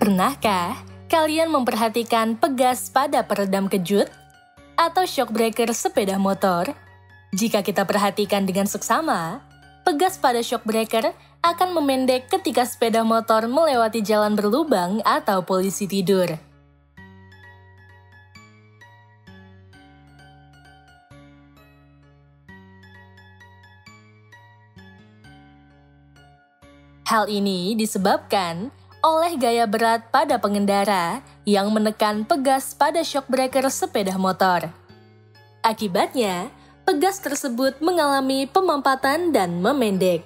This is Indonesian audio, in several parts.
Pernahkah kalian memperhatikan pegas pada peredam kejut atau shock breaker sepeda motor? Jika kita perhatikan dengan seksama, pegas pada shock breaker akan memendek ketika sepeda motor melewati jalan berlubang atau polisi tidur. Hal ini disebabkan oleh gaya berat pada pengendara yang menekan pegas pada shock breaker sepeda motor. Akibatnya, pegas tersebut mengalami pemampatan dan memendek.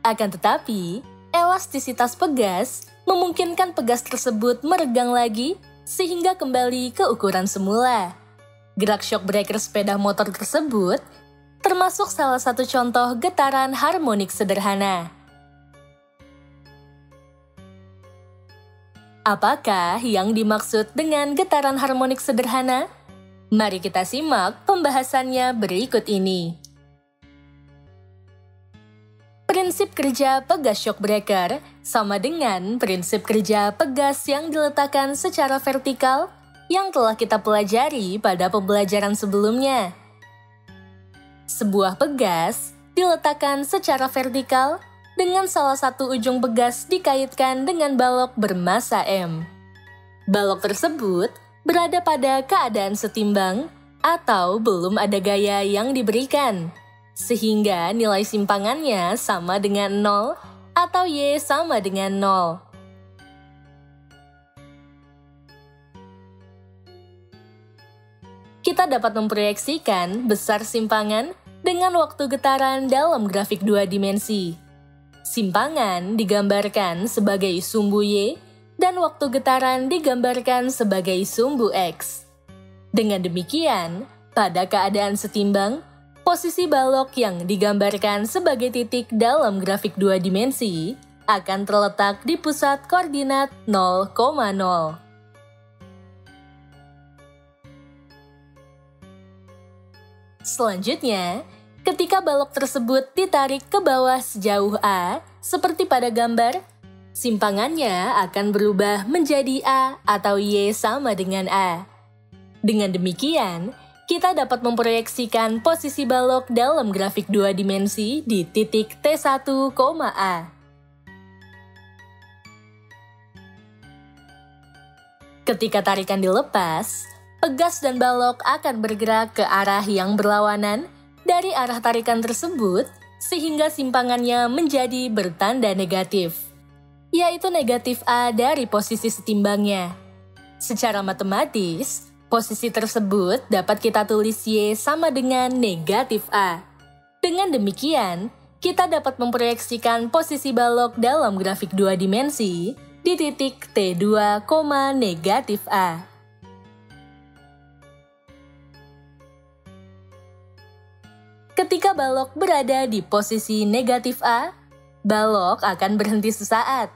Akan tetapi, elastisitas pegas memungkinkan pegas tersebut meregang lagi sehingga kembali ke ukuran semula. Gerak shock breaker sepeda motor tersebut termasuk salah satu contoh getaran harmonik sederhana. Apakah yang dimaksud dengan getaran harmonik sederhana? Mari kita simak pembahasannya berikut ini. Prinsip kerja pegas shock breaker sama dengan prinsip kerja pegas yang diletakkan secara vertikal yang telah kita pelajari pada pembelajaran sebelumnya. Sebuah pegas diletakkan secara vertikal dengan salah satu ujung pegas dikaitkan dengan balok bermassa M. Balok tersebut berada pada keadaan setimbang atau belum ada gaya yang diberikan, sehingga nilai simpangannya sama dengan 0 atau Y sama dengan 0. Kita dapat memproyeksikan besar simpangan dengan waktu getaran dalam grafik 2 dimensi. Simpangan digambarkan sebagai sumbu Y dan waktu getaran digambarkan sebagai sumbu X. Dengan demikian, pada keadaan setimbang, posisi balok yang digambarkan sebagai titik dalam grafik 2 dimensi akan terletak di pusat koordinat 0,0. Selanjutnya, ketika balok tersebut ditarik ke bawah sejauh A, seperti pada gambar, simpangannya akan berubah menjadi A atau Y sama dengan A. Dengan demikian, kita dapat memproyeksikan posisi balok dalam grafik 2 dimensi di titik T1, A. Ketika tarikan dilepas, pegas dan balok akan bergerak ke arah yang berlawanan dari arah tarikan tersebut sehingga simpangannya menjadi bertanda negatif, yaitu negatif A dari posisi setimbangnya. Secara matematis, posisi tersebut dapat kita tulis Y sama dengan negatif A. Dengan demikian, kita dapat memproyeksikan posisi balok dalam grafik 2 dimensi di titik T2, negatif A. Ketika balok berada di posisi negatif A, balok akan berhenti sesaat.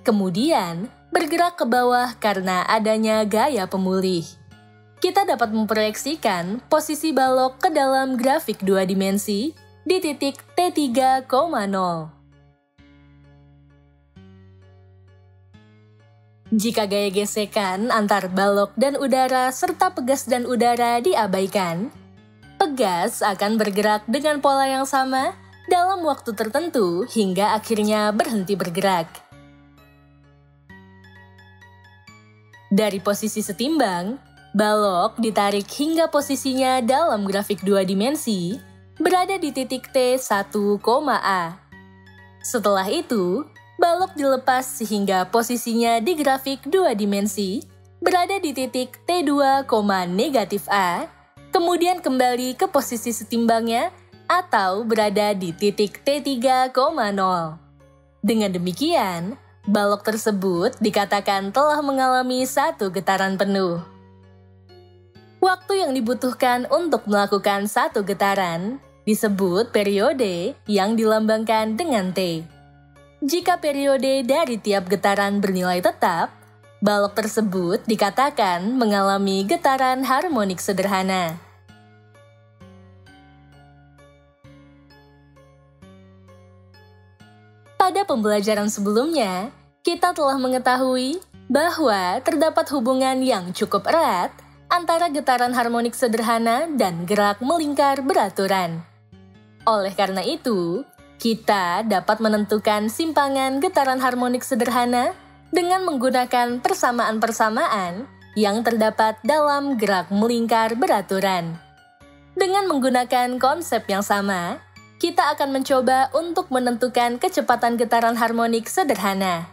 Kemudian, bergerak ke bawah karena adanya gaya pemulih. Kita dapat memproyeksikan posisi balok ke dalam grafik 2 dimensi di titik T3, 0. Jika gaya gesekan antar balok dan udara serta pegas dan udara diabaikan, pegas akan bergerak dengan pola yang sama dalam waktu tertentu hingga akhirnya berhenti bergerak. Dari posisi setimbang, balok ditarik hingga posisinya dalam grafik 2 dimensi berada di titik T1, A. Setelah itu, balok dilepas sehingga posisinya di grafik 2 dimensi berada di titik T2, negatif A, kemudian kembali ke posisi setimbangnya atau berada di titik T3, 0. Dengan demikian, balok tersebut dikatakan telah mengalami satu getaran penuh. Waktu yang dibutuhkan untuk melakukan satu getaran disebut periode yang dilambangkan dengan T. Jika periode dari tiap getaran bernilai tetap, balok tersebut dikatakan mengalami getaran harmonik sederhana. Pada pembelajaran sebelumnya, kita telah mengetahui bahwa terdapat hubungan yang cukup erat antara getaran harmonik sederhana dan gerak melingkar beraturan. Oleh karena itu, kita dapat menentukan simpangan getaran harmonik sederhana dengan menggunakan persamaan-persamaan yang terdapat dalam gerak melingkar beraturan. Dengan menggunakan konsep yang sama, kita akan mencoba untuk menentukan kecepatan getaran harmonik sederhana.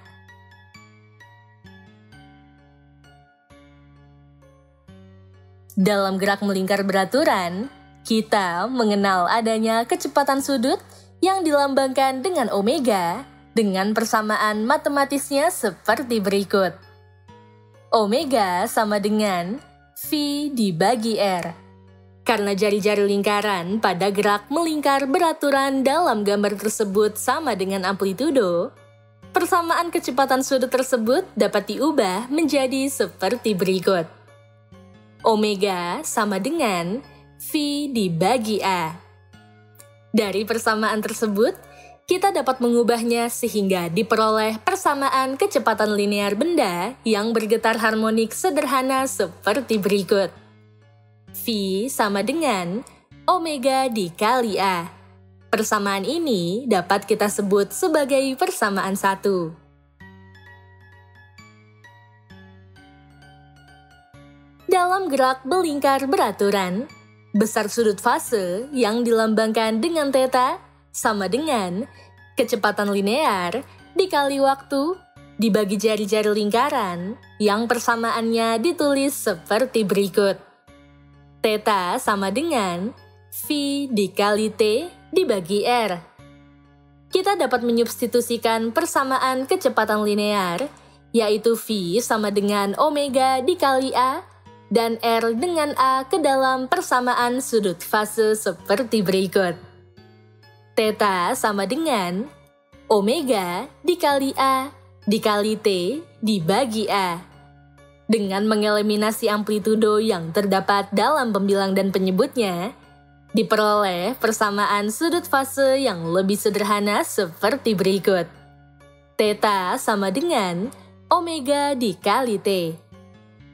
Dalam gerak melingkar beraturan, kita mengenal adanya kecepatan sudut yang dilambangkan dengan omega dengan persamaan matematisnya seperti berikut. Omega sama dengan V dibagi R. Karena jari-jari lingkaran pada gerak melingkar beraturan dalam gambar tersebut sama dengan amplitudo, persamaan kecepatan sudut tersebut dapat diubah menjadi seperti berikut. Omega sama dengan V dibagi A. Dari persamaan tersebut, kita dapat mengubahnya sehingga diperoleh persamaan kecepatan linear benda yang bergetar harmonik sederhana seperti berikut. V sama dengan omega dikali A. Persamaan ini dapat kita sebut sebagai persamaan 1. Dalam gerak melingkar beraturan, besar sudut fase yang dilambangkan dengan theta sama dengan kecepatan linear dikali waktu dibagi jari-jari lingkaran yang persamaannya ditulis seperti berikut. Theta sama dengan V dikali T dibagi R. Kita dapat menyubstitusikan persamaan kecepatan linear, yaitu V sama dengan omega dikali A, dan R dengan A ke dalam persamaan sudut fase seperti berikut. Theta sama dengan omega dikali A dikali T dibagi A. Dengan mengeliminasi amplitudo yang terdapat dalam pembilang dan penyebutnya, diperoleh persamaan sudut fase yang lebih sederhana seperti berikut. Theta sama dengan omega dikali T.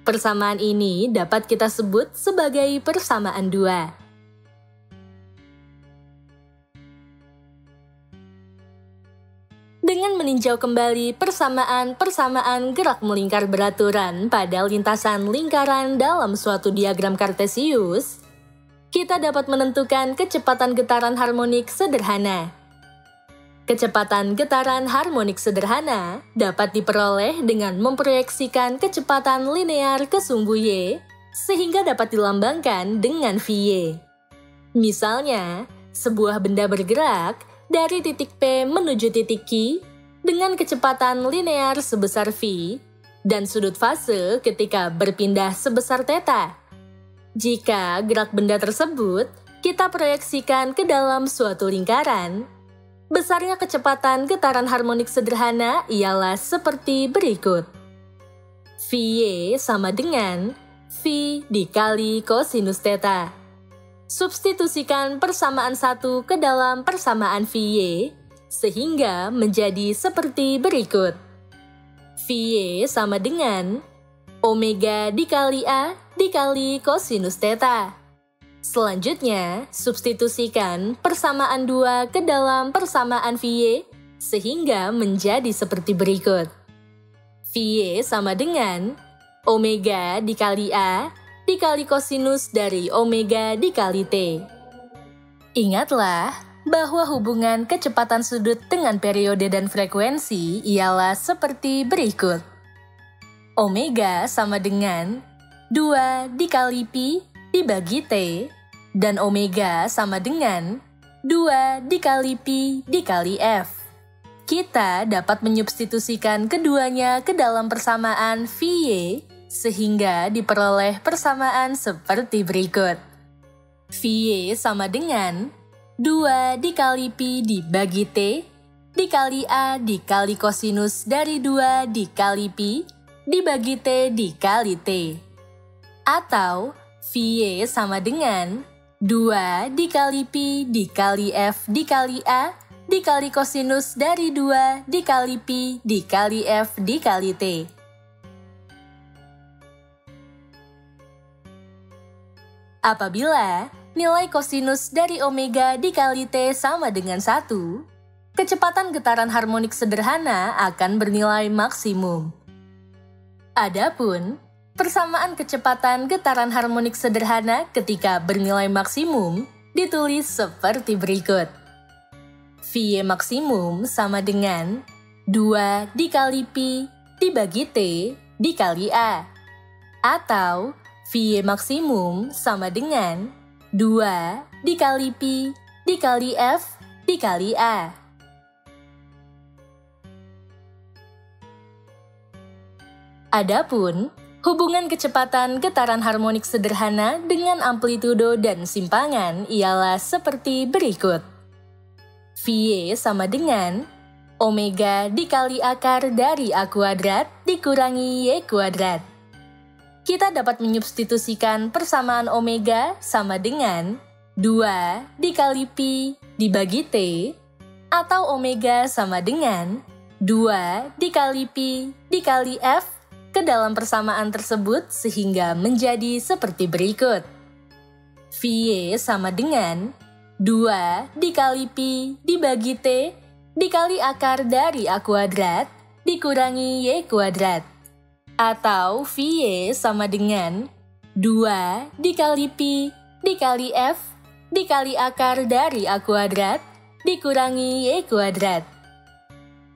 Persamaan ini dapat kita sebut sebagai persamaan 2. Dengan meninjau kembali persamaan-persamaan gerak melingkar beraturan pada lintasan lingkaran dalam suatu diagram kartesius, kita dapat menentukan kecepatan getaran harmonik sederhana. Kecepatan getaran harmonik sederhana dapat diperoleh dengan memproyeksikan kecepatan linear ke sumbu Y, sehingga dapat dilambangkan dengan VY. Misalnya, sebuah benda bergerak dari titik P menuju titik Q dengan kecepatan linear sebesar V dan sudut fase ketika berpindah sebesar theta. Jika gerak benda tersebut kita proyeksikan ke dalam suatu lingkaran, besarnya kecepatan getaran harmonik sederhana ialah seperti berikut. Vy sama dengan V dikali kosinus theta. Substitusikan persamaan 1 ke dalam persamaan Vy, sehingga menjadi seperti berikut. Vy sama dengan omega dikali A dikali kosinus theta. Selanjutnya, substitusikan persamaan 2 ke dalam persamaan Vy, sehingga menjadi seperti berikut. Vy sama dengan omega dikali A dikali kosinus dari omega dikali T. Ingatlah bahwa hubungan kecepatan sudut dengan periode dan frekuensi ialah seperti berikut. Omega sama dengan 2 dikali Pi dibagi T, dan omega sama dengan 2 dikali Pi dikali F. Kita dapat menyubstitusikan keduanya ke dalam persamaan Vy, sehingga diperoleh persamaan seperti berikut. Vy sama dengan 2 dikali Pi dibagi T, dikali A dikali kosinus dari 2 dikali Pi, dibagi T dikali T. Atau Vy sama dengan 2 dikali Pi dikali F dikali A dikali kosinus dari 2 dikali Pi dikali F dikali T. Apabila nilai kosinus dari omega dikali T sama dengan 1, kecepatan getaran harmonik sederhana akan bernilai maksimum. Adapun persamaan kecepatan getaran harmonik sederhana ketika bernilai maksimum ditulis seperti berikut. Vie maksimum sama dengan 2 dikali Pi dibagi T dikali A. Atau Vie maksimum sama dengan 2 dikali Pi dikali F dikali A. Adapun hubungan kecepatan getaran harmonik sederhana dengan amplitudo dan simpangan ialah seperti berikut. Vie sama dengan omega dikali akar dari A kuadrat dikurangi Y kuadrat. Kita dapat menyubstitusikan persamaan omega sama dengan 2 dikali Pi dibagi T, atau omega sama dengan 2 dikali Pi dikali F ke dalam persamaan tersebut sehingga menjadi seperti berikut. Vie sama dengan 2 dikali Pi dibagi T dikali akar dari A kuadrat dikurangi Y kuadrat. Atau Vie sama dengan 2 dikali Pi dikali F dikali akar dari A kuadrat dikurangi Y kuadrat.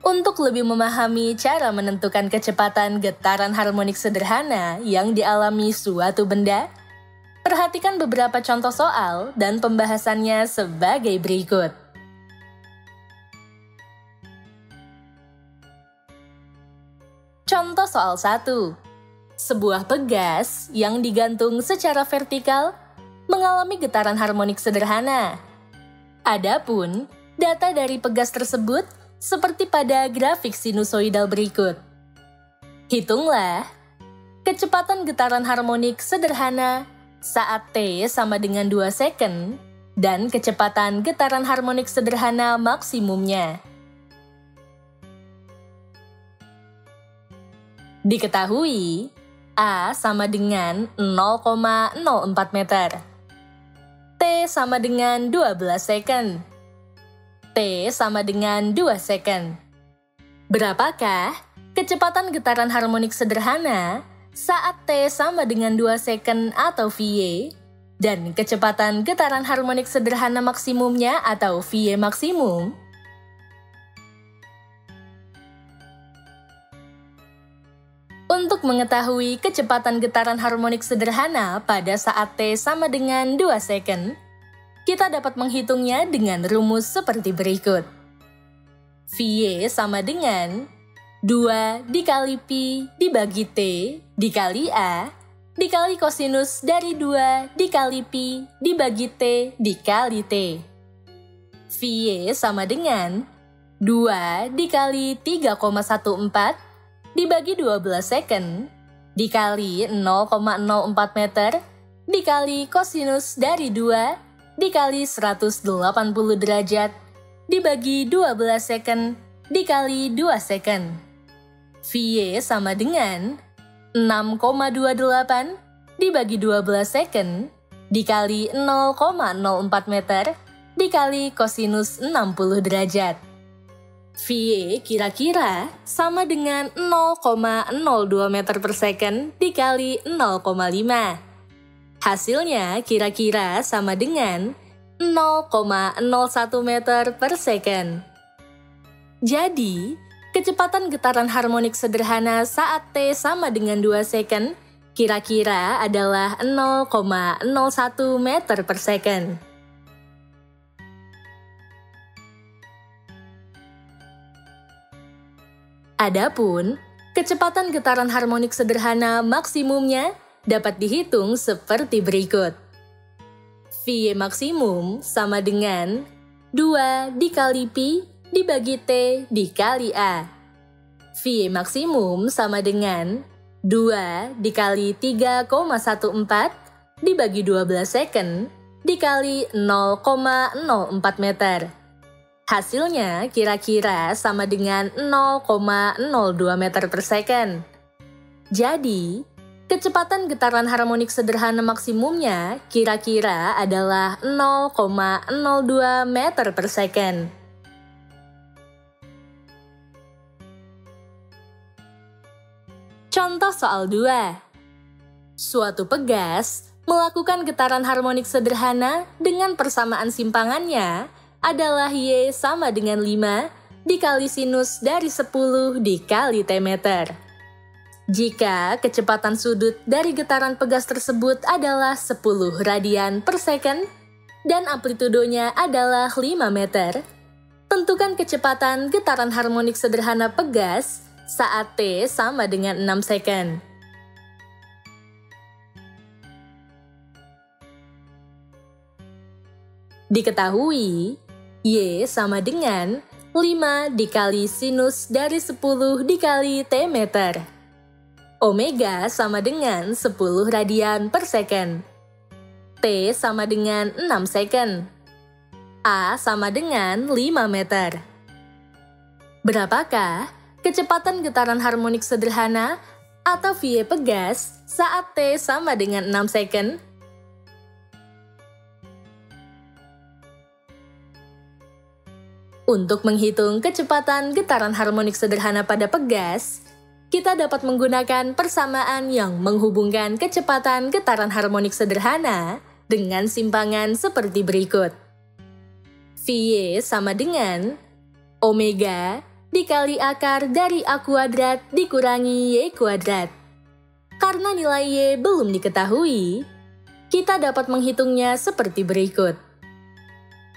Untuk lebih memahami cara menentukan kecepatan getaran harmonik sederhana yang dialami suatu benda, perhatikan beberapa contoh soal dan pembahasannya sebagai berikut. Contoh soal 1. Sebuah pegas yang digantung secara vertikal mengalami getaran harmonik sederhana. Adapun data dari pegas tersebut seperti pada grafik sinusoidal berikut. Hitunglah kecepatan getaran harmonik sederhana saat T sama dengan 2 second dan kecepatan getaran harmonik sederhana maksimumnya. Diketahui A sama dengan 0,04 meter, T sama dengan 12 second, T sama dengan 2 second. Berapakah kecepatan getaran harmonik sederhana saat T sama dengan 2 second atau Vie, dan kecepatan getaran harmonik sederhana maksimumnya atau Vie maksimum? Untuk mengetahui kecepatan getaran harmonik sederhana pada saat T sama dengan 2 second, kita dapat menghitungnya dengan rumus seperti berikut. Vie sama dengan 2 dikali Pi dibagi T dikali A dikali kosinus dari 2 dikali Pi dibagi T dikali T. Vie sama dengan 2 dikali 3,14 dibagi 12 second dikali 0,04 meter dikali kosinus dari 2 dikali 180 derajat dibagi 12 second dikali 2 second. Vie sama dengan 6,28 dibagi 12 second dikali 0,04 meter dikali kosinus 60 derajat. Vie kira-kira sama dengan 0,02 meter per second dikali 0,5. Hasilnya kira-kira sama dengan 0,01 meter per second. Jadi, kecepatan getaran harmonik sederhana saat T sama dengan 2 second kira-kira adalah 0,01 meter per second. Adapun, kecepatan getaran harmonik sederhana maksimumnya dapat dihitung seperti berikut. Vie maksimum sama dengan 2 dikali Pi dibagi T dikali A. Vie maksimum sama dengan 2 dikali 3,14 dibagi 12 second dikali 0,04 meter. Hasilnya kira-kira sama dengan 0,02 meter per second. Jadi, kecepatan getaran harmonik sederhana maksimumnya kira-kira adalah 0,02 meter per second. Contoh soal 2. Suatu pegas melakukan getaran harmonik sederhana dengan persamaan simpangannya adalah Y sama dengan 5 dikali sinus dari 10 dikali T meter. Jika kecepatan sudut dari getaran pegas tersebut adalah 10 radian per second dan amplitudonya adalah 5 meter, tentukan kecepatan getaran harmonik sederhana pegas saat T sama dengan 6 second. Diketahui, Y sama dengan 5 dikali sinus dari 10 dikali T meter. Omega sama dengan 10 radian per second. T sama dengan 6 second. A sama dengan 5 meter. Berapakah kecepatan getaran harmonik sederhana atau VY pegas saat T sama dengan 6 second? Untuk menghitung kecepatan getaran harmonik sederhana pada pegas, kita dapat menggunakan persamaan yang menghubungkan kecepatan getaran harmonik sederhana dengan simpangan seperti berikut. VY sama dengan omega dikali akar dari A kuadrat dikurangi Y kuadrat. Karena nilai Y belum diketahui, kita dapat menghitungnya seperti berikut.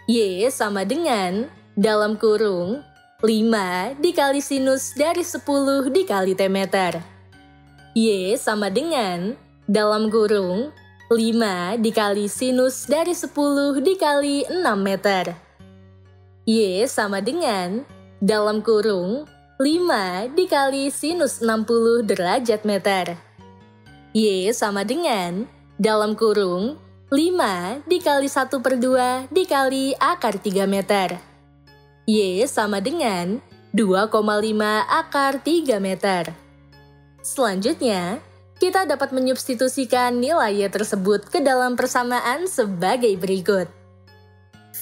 Y sama dengan dalam kurung 5 dikali sinus dari 10 dikali T meter. Y sama dengan dalam kurung 5 dikali sinus dari 10 dikali 6 meter. Y sama dengan dalam kurung 5 dikali sinus 60 derajat meter. Y sama dengan dalam kurung 5 dikali 1/2 dikali akar 3 meter. Y sama dengan 2,5 akar 3 meter. Selanjutnya, kita dapat menyubstitusikan nilai Y tersebut ke dalam persamaan sebagai berikut.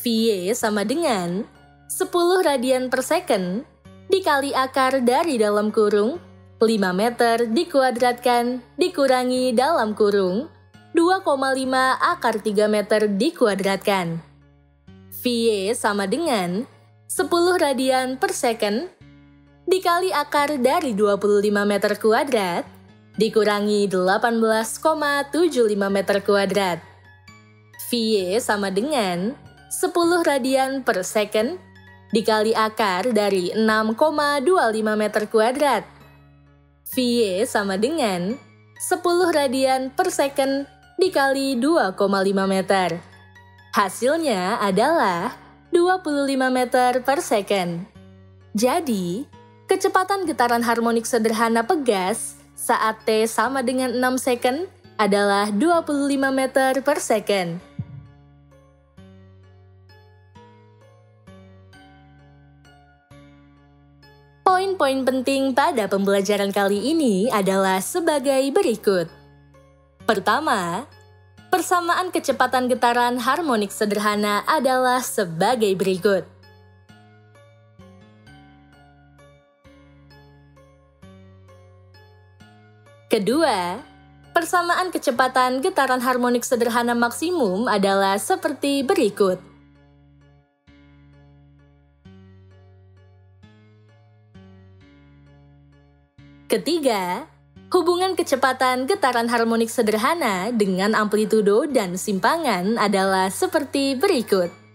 VY sama dengan 10 radian per second dikali akar dari dalam kurung 5 meter dikuadratkan dikurangi dalam kurung 2,5 akar 3 meter dikuadratkan. VY sama dengan 10 radian per second dikali akar dari 25 meter kuadrat dikurangi 18,75 meter kuadrat. VY sama dengan 10 radian per second dikali akar dari 6,25 meter kuadrat. VY sama dengan 10 radian per second dikali 2,5 meter. Hasilnya adalah 25 meter per second. Jadi, kecepatan getaran harmonik sederhana pegas saat T sama dengan 6 second adalah 25 meter per second. Poin-poin penting pada pembelajaran kali ini adalah sebagai berikut. Pertama, persamaan kecepatan getaran harmonik sederhana adalah sebagai berikut. Kedua, persamaan kecepatan getaran harmonik sederhana maksimum adalah seperti berikut. Ketiga, hubungan kecepatan getaran harmonik sederhana dengan amplitudo dan simpangan adalah seperti berikut.